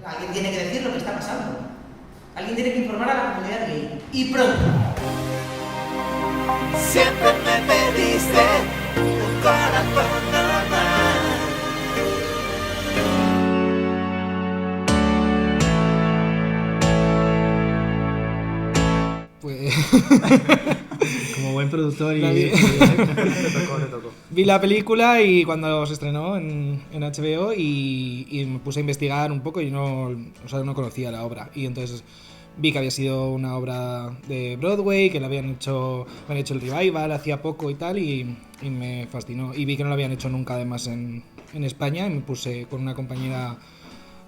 Alguien tiene que decir lo que está pasando. Alguien tiene que informar a la comunidad gay. Y pronto. Siempre me pediste un corazón normal. Pues Como buen productor Le tocó. vi la película y cuando se estrenó en HBO y me puse a investigar un poco y no conocía la obra. Y entonces vi que había sido una obra de Broadway, que habían hecho el revival hacía poco y tal, y me fascinó. Y vi que no lo habían hecho nunca además en España y me puse con una compañera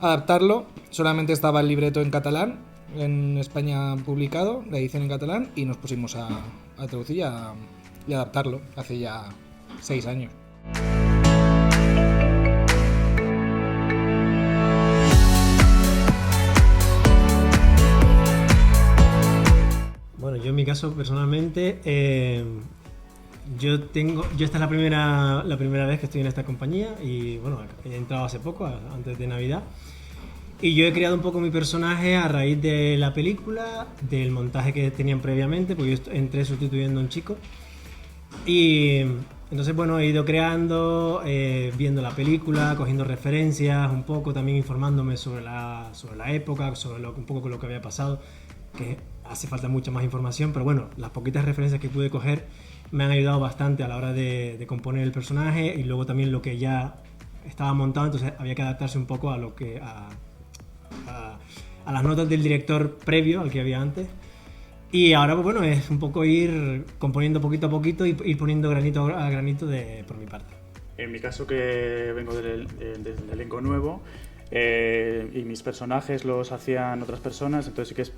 a adaptarlo. Solamente estaba el libreto en catalán, en España publicado, la edición en catalán, y nos pusimos a traducir y a adaptarlo hace ya 6 años. Bueno, yo en mi caso personalmente, yo esta es la primera vez que estoy en esta compañía y bueno, he entrado hace poco, antes de Navidad. Y yo he creado un poco mi personaje a raíz de la película, del montaje que tenían previamente, porque yo entré sustituyendo a un chico. Y entonces, bueno, he ido creando, viendo la película, cogiendo referencias, un poco también informándome sobre la época, sobre un poco con lo que había pasado, que hace falta mucha más información, pero bueno, las poquitas referencias que pude coger me han ayudado bastante a la hora de componer el personaje y luego también lo que ya estaba montado, entonces había que adaptarse un poco a las notas del director previo al que había antes. Y ahora, pues bueno, es un poco ir componiendo poquito a poquito y ir poniendo granito a granito por mi parte. En mi caso, que vengo del elenco nuevo y mis personajes los hacían otras personas, entonces sí que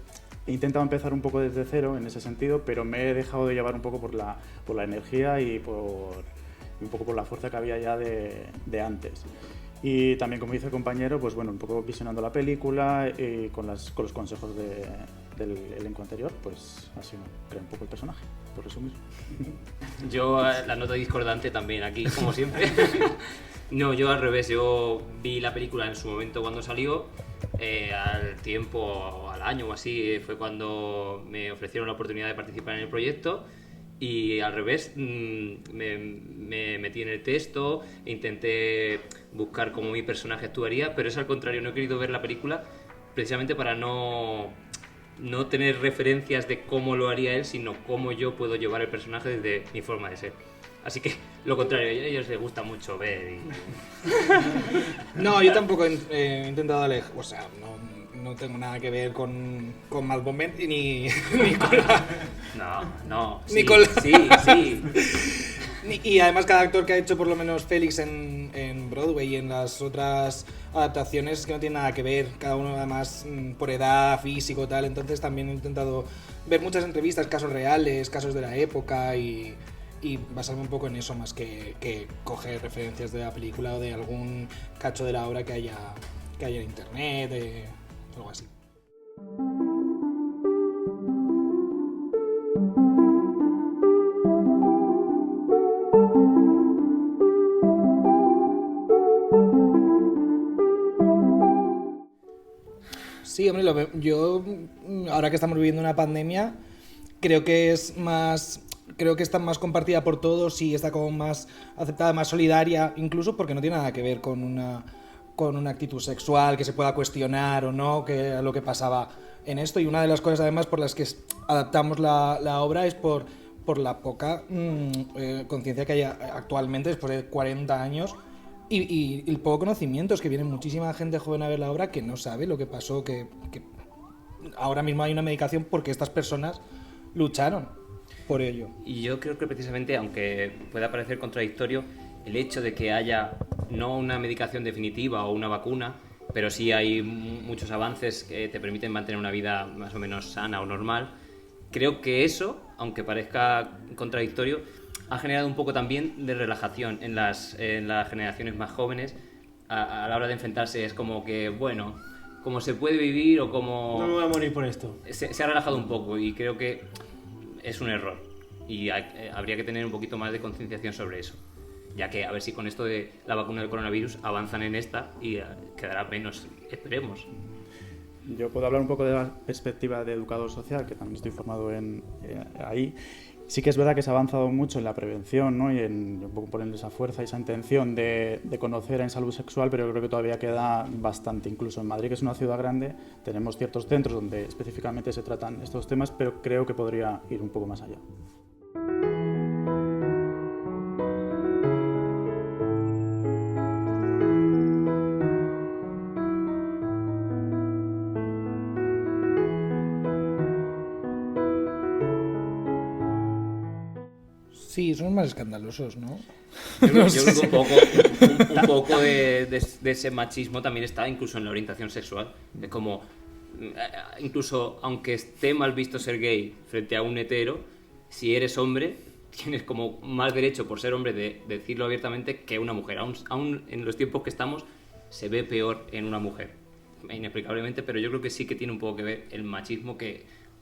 he intentado empezar un poco desde cero en ese sentido, pero me he dejado de llevar un poco por la energía y un poco por la fuerza que había ya de antes. Y también, como dice el compañero, pues bueno, un poco visionando la película y con los consejos del elenco anterior, pues así creo un poco el personaje, por resumir. Yo la nota discordante también aquí, como siempre. No, yo al revés, yo vi la película en su momento cuando salió, al tiempo, al año o así, fue cuando me ofrecieron la oportunidad de participar en el proyecto. Y al revés, me metí en el texto, intenté buscar cómo mi personaje actuaría, pero es al contrario, no he querido ver la película precisamente para no tener referencias de cómo lo haría él, sino cómo yo puedo llevar el personaje desde mi forma de ser. Así que lo contrario, a ellos les gusta mucho ver No, yo tampoco he intentado o sea, no tengo nada que ver con Mad Moment ni con la... No, Ni sí, con la- sí. Y además cada actor que ha hecho por lo menos Félix en Broadway y en las otras adaptaciones que no tienen nada que ver, cada uno además por edad, físico, tal, entonces también he intentado ver muchas entrevistas, casos reales, casos de la época y basarme un poco en eso más que coger referencias de la película o de algún cacho de la obra que haya en internet, algo así. Sí, hombre, yo ahora que estamos viviendo una pandemia, creo que está más compartida por todos y está como más aceptada, más solidaria, incluso porque no tiene nada que ver con una actitud sexual que se pueda cuestionar o no, que es lo que pasaba en esto. Y una de las cosas además por las que adaptamos la obra es por la poca conciencia que hay actualmente después de 40 años y el poco conocimiento. Es que viene muchísima gente joven a ver la obra que no sabe lo que pasó, que ahora mismo hay una medicación porque estas personas lucharon por ello. Y yo creo que precisamente, aunque pueda parecer contradictorio, el hecho de que haya no una medicación definitiva o una vacuna, pero sí hay muchos avances que te permiten mantener una vida más o menos sana o normal, creo que eso, aunque parezca contradictorio, ha generado un poco también de relajación en las generaciones más jóvenes a la hora de enfrentarse. Es como que, bueno, como se puede vivir o como... No me voy a morir por esto. Se ha relajado un poco y creo que es un error y habría que tener un poquito más de concienciación sobre eso. ya que a ver si con esto de la vacuna del coronavirus avanzan en esta y quedará menos, esperemos. Yo puedo hablar un poco de la perspectiva de educador social, que también estoy formado ahí. Sí que es verdad que se ha avanzado mucho en la prevención, ¿no? Y en un poco ponerle esa fuerza y esa intención de conocer en salud sexual, pero yo creo que todavía queda bastante. Incluso en Madrid, que es una ciudad grande, tenemos ciertos centros donde específicamente se tratan estos temas, pero creo que podría ir un poco más allá. Sí, son más escandalosos, ¿no? Yo creo que un poco de ese machismo también está incluso en la orientación sexual. Es como, incluso aunque esté mal visto ser gay frente a un hetero, si eres hombre, tienes como más derecho por ser hombre de decirlo abiertamente que una mujer. Aún en los tiempos que estamos, se ve peor en una mujer, inexplicablemente, pero yo creo que sí que tiene un poco que ver el machismo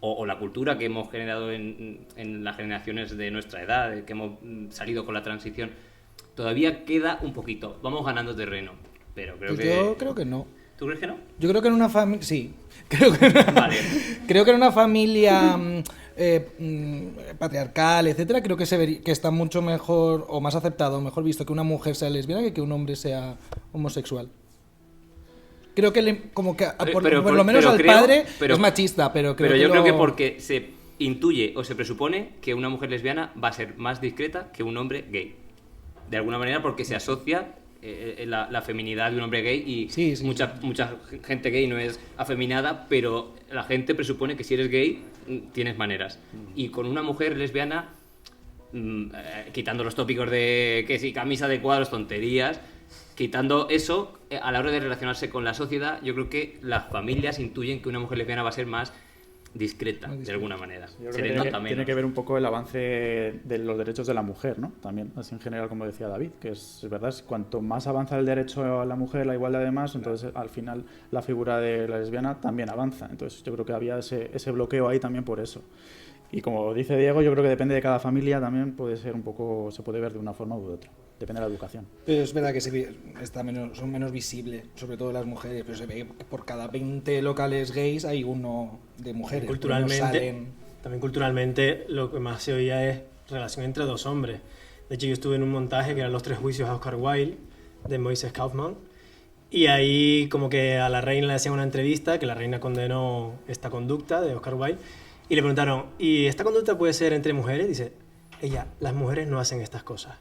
o la cultura que hemos generado en las generaciones de nuestra edad, que hemos salido con la transición. Todavía queda un poquito, vamos ganando terreno, pero creo que... Yo creo que no. ¿Tú crees que no? Yo creo que en una familia... Sí. Vale. Creo que en una familia patriarcal, etcétera, creo que está mucho mejor o más aceptado, mejor visto que una mujer sea lesbiana que un hombre sea homosexual. Creo que por lo menos al padre es machista, pero creo yo creo que porque se intuye o se presupone que una mujer lesbiana va a ser más discreta que un hombre gay. De alguna manera porque se asocia la feminidad de un hombre gay y Sí. mucha gente gay no es afeminada, pero la gente presupone que si eres gay tienes maneras. Y con una mujer lesbiana, quitando los tópicos de que si camisa de cuadros, tonterías, quitando eso, a la hora de relacionarse con la sociedad, yo creo que las familias intuyen que una mujer lesbiana va a ser más discreta, de alguna manera. Yo Se creo le que nota tiene menos. que ver un poco el avance de los derechos de la mujer, ¿no? También, así en general, como decía David, que es verdad, cuanto más avanza el derecho a la mujer, la igualdad de más, entonces al final la figura de la lesbiana también avanza. Entonces yo creo que había ese bloqueo ahí también por eso. Y como dice Diego, yo creo que depende de cada familia, también puede ser un poco, se puede ver de una forma u otra. Depende de la educación. Pero es verdad que son menos visibles, sobre todo las mujeres, pero se ve que por cada 20 locales gays hay uno de mujeres. También culturalmente lo que más se oía es relación entre dos hombres. De hecho, yo estuve en un montaje que eran los 3 juicios a Oscar Wilde, de Moises Kaufman, y ahí como que a la reina le hacían una entrevista, que la reina condenó esta conducta de Oscar Wilde, y le preguntaron, ¿y esta conducta puede ser entre mujeres? Dice, las mujeres no hacen estas cosas.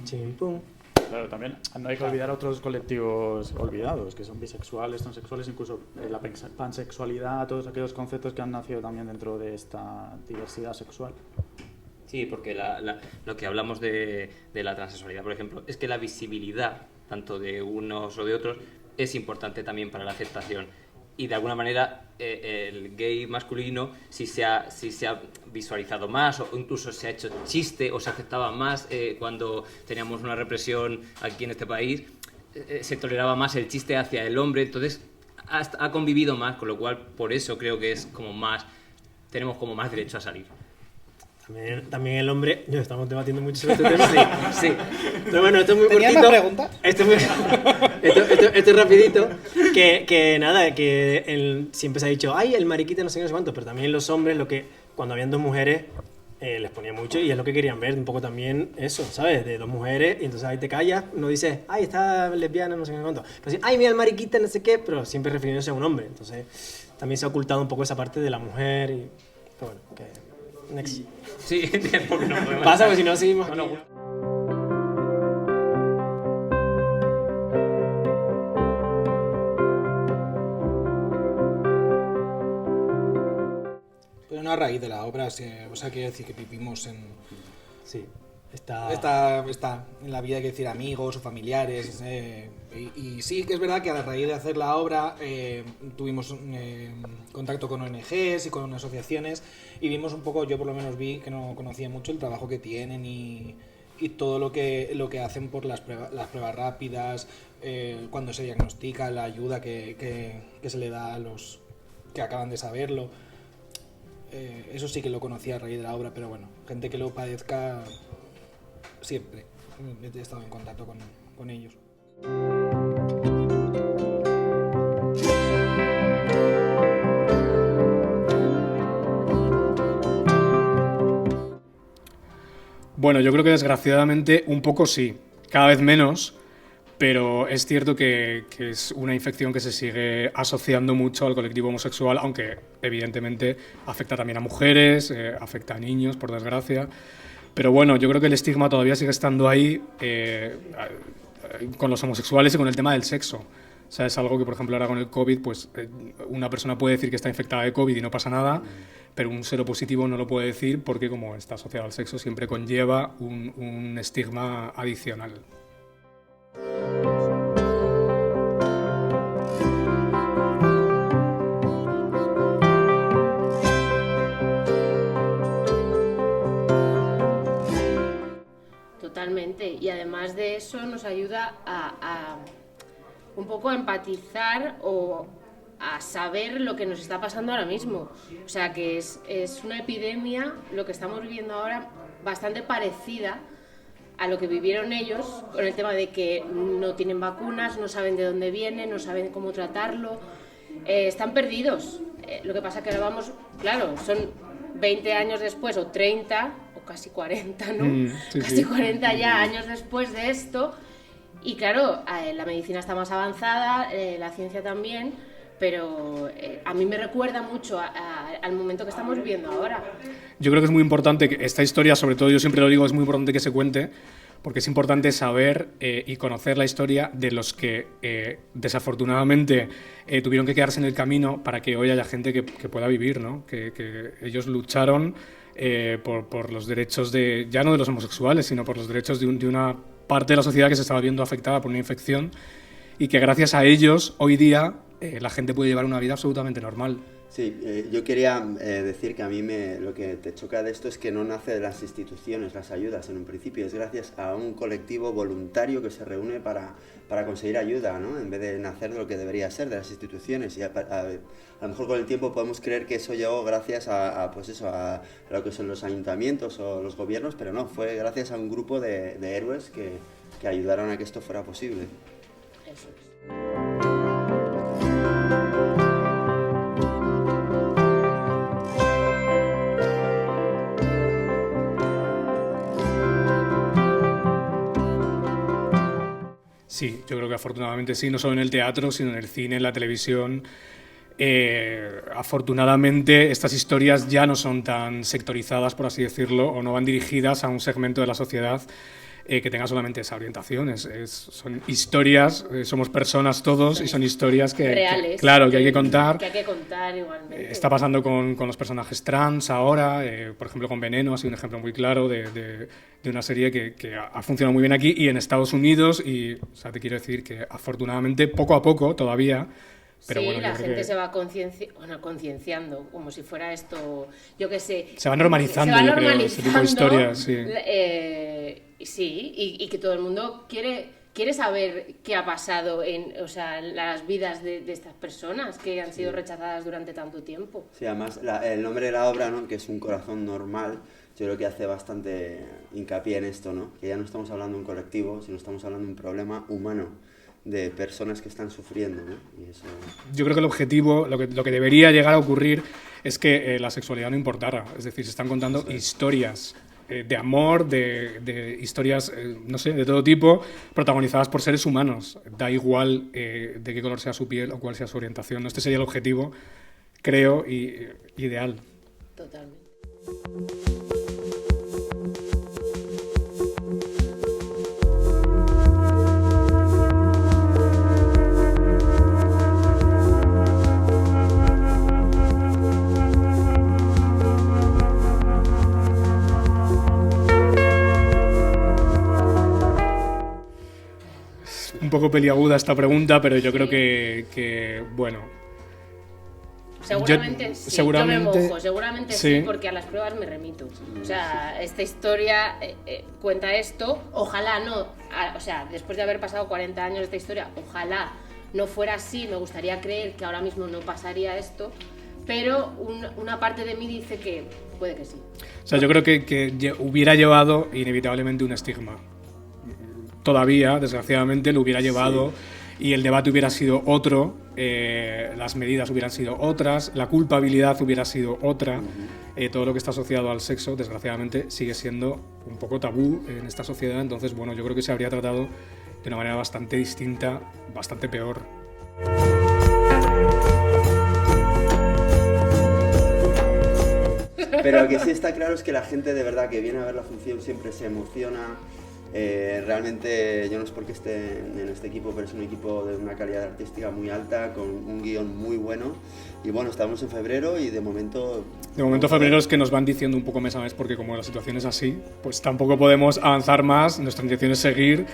Chim, pum. Claro, también no hay que olvidar otros colectivos olvidados, que son bisexuales, transexuales, incluso la pansexualidad, todos aquellos conceptos que han nacido también dentro de esta diversidad sexual. Sí, porque lo que hablamos de la transexualidad, por ejemplo, es que la visibilidad, tanto de unos o de otros, es importante también para la aceptación. Y de alguna manera el gay masculino, si se ha visualizado más o incluso se ha hecho chiste o se aceptaba más cuando teníamos una represión aquí en este país, se toleraba más el chiste hacia el hombre, entonces ha convivido más, con lo cual por eso creo que es como más, tenemos como más derecho a salir. También el hombre... Estamos debatiendo mucho sobre este tema. Sí. Pero bueno, esto es muy ¿Tenías cortito. más preguntas? Esto es rapidito. Que nada, siempre se ha dicho, ay, el mariquita no sé qué, no sé cuánto. Pero también los hombres, cuando habían 2 mujeres, les ponía mucho y es lo que querían ver. Un poco también eso, ¿sabes? De 2 mujeres y entonces ahí te callas. Uno dice, ay, está lesbiana, no sé qué, cuánto. Pero ay, mira el mariquita, no sé qué. Pero siempre refiriéndose a un hombre. Entonces también se ha ocultado un poco esa parte de la mujer. Pero bueno, que... Next. Sí, porque no podemos... Pasa, porque si no seguimos. No, aquí. no. Pero no a raíz de la obra, o sea, quiero decir que vivimos en... Sí, está en la vida, hay que decir, amigos o familiares. Y sí que es verdad que a raíz de hacer la obra tuvimos contacto con ONGs y con asociaciones y vimos un poco, yo por lo menos vi que no conocía mucho el trabajo que tienen y todo lo que hacen por las pruebas rápidas, cuando se diagnostica, la ayuda que se le da a los que acaban de saberlo. Eso sí que lo conocía a raíz de la obra, pero bueno, gente que lo padezca siempre he estado en contacto con ellos. Bueno, yo creo que desgraciadamente un poco sí, cada vez menos, pero es cierto que es una infección que se sigue asociando mucho al colectivo homosexual, aunque evidentemente afecta también a mujeres, afecta a niños, por desgracia. Pero bueno, yo creo que el estigma todavía sigue estando ahí con los homosexuales y con el tema del sexo. O sea, es algo que, por ejemplo, ahora con el COVID, pues una persona puede decir que está infectada de COVID y no pasa nada, pero un seropositivo no lo puede decir porque, como está asociado al sexo, siempre conlleva un estigma adicional. Totalmente. Y además de eso nos ayuda a un poco a empatizar o a saber lo que nos está pasando ahora mismo. O sea que es una epidemia, lo que estamos viviendo ahora, bastante parecida a lo que vivieron ellos, con el tema de que no tienen vacunas, no saben de dónde viene, no saben cómo tratarlo, están perdidos. Lo que pasa que ahora vamos, claro, son 20 años después o 30 o casi 40, ¿no? Sí, casi sí. 40 ya años después de esto. Y claro, la medicina está más avanzada, la ciencia también, pero a mí me recuerda mucho al momento que estamos viviendo ahora. Yo creo que es muy importante que esta historia, sobre todo yo siempre lo digo, es muy importante que se cuente, porque es importante saber y conocer la historia de los que desafortunadamente tuvieron que quedarse en el camino para que hoy haya gente que pueda vivir, ¿no? Que ellos lucharon por los derechos ya no de los homosexuales, sino por los derechos de una parte de la sociedad que se estaba viendo afectada por una infección, y que gracias a ellos hoy día la gente puede llevar una vida absolutamente normal. Sí, yo quería decir que a mí lo que te choca de esto es que no nace de las instituciones, las ayudas en un principio, es gracias a un colectivo voluntario que se reúne para conseguir ayuda, ¿no? En vez de nacer de lo que debería ser, de las instituciones. Y a lo mejor con el tiempo podemos creer que eso llegó gracias a lo que son los ayuntamientos o los gobiernos, pero no, fue gracias a un grupo de héroes que ayudaron a que esto fuera posible. Eso es. Sí, yo creo que afortunadamente sí, no solo en el teatro, sino en el cine, en la televisión. Afortunadamente estas historias ya no son tan sectorizadas, por así decirlo, o no van dirigidas a un segmento de la sociedad que tenga solamente esa orientación. Son historias, somos personas todos, y son historias reales, claro, que hay que contar. Que hay que contar igualmente. Está pasando con los personajes trans ahora, por ejemplo con Veneno ha sido un ejemplo muy claro de una serie que ha funcionado muy bien aquí y en Estados Unidos, y o sea, te quiero decir que afortunadamente poco a poco todavía. Pero sí, bueno, la gente se va concienciando, como si fuera esto, yo qué sé. Se va normalizando, yo creo, ese tipo de historias, sí. Sí, y que todo el mundo quiere saber qué ha pasado en las vidas de estas personas que han sido rechazadas durante tanto tiempo. Sí, además el nombre de la obra, ¿no? Que es Un corazón normal, yo creo que hace bastante hincapié en esto, ¿no? Que ya no estamos hablando de un colectivo, sino estamos hablando de un problema humano, de personas que están sufriendo, ¿no? Y eso... Yo creo que el objetivo, lo que debería llegar a ocurrir es que la sexualidad no importara. Es decir, se están contando historias de amor, de historias, no sé, de todo tipo, protagonizadas por seres humanos. Da igual de qué color sea su piel o cuál sea su orientación. Este sería el objetivo, creo, ideal. Totalmente. Un poco peliaguda esta pregunta, pero yo creo que bueno... Seguramente sí, seguramente, yo me mojo, seguramente sí, porque a las pruebas me remito. O sea, esta historia cuenta esto, ojalá no, después de haber pasado 40 años de esta historia, ojalá no fuera así, me gustaría creer que ahora mismo no pasaría esto, pero una parte de mí dice que puede que sí. O sea, yo creo que hubiera llevado inevitablemente un estigma. todavía, desgraciadamente, lo hubiera llevado y el debate hubiera sido otro, las medidas hubieran sido otras, la culpabilidad hubiera sido otra. Todo lo que está asociado al sexo, desgraciadamente, sigue siendo un poco tabú en esta sociedad. Entonces, bueno, yo creo que se habría tratado de una manera bastante distinta, bastante peor. Pero lo que sí está claro es que la gente de verdad que viene a ver la función siempre se emociona. Realmente, yo no sé por qué esté en este equipo, pero es un equipo de una calidad artística muy alta, con un guión muy bueno. Y bueno, estamos en febrero y de momento... De momento febrero es que nos van diciendo un poco mes a mes, porque como la situación es así, pues tampoco podemos avanzar más. Nuestra intención es seguir.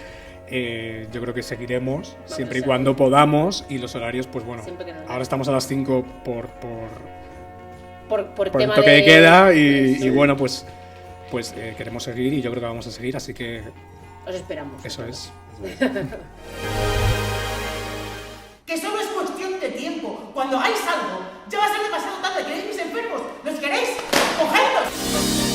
Yo creo que seguiremos siempre y cuando podamos, y los horarios, pues bueno, ahora estamos a las 5 por el tema toque de queda y Sí. bueno, pues queremos seguir y yo creo que vamos a seguir, así que Os esperamos. eso es. Que solo es cuestión de tiempo. Cuando hagáis algo, ya va a ser demasiado tarde. ¿Queréis mis enfermos? ¿Los queréis? ¡Cogedlos!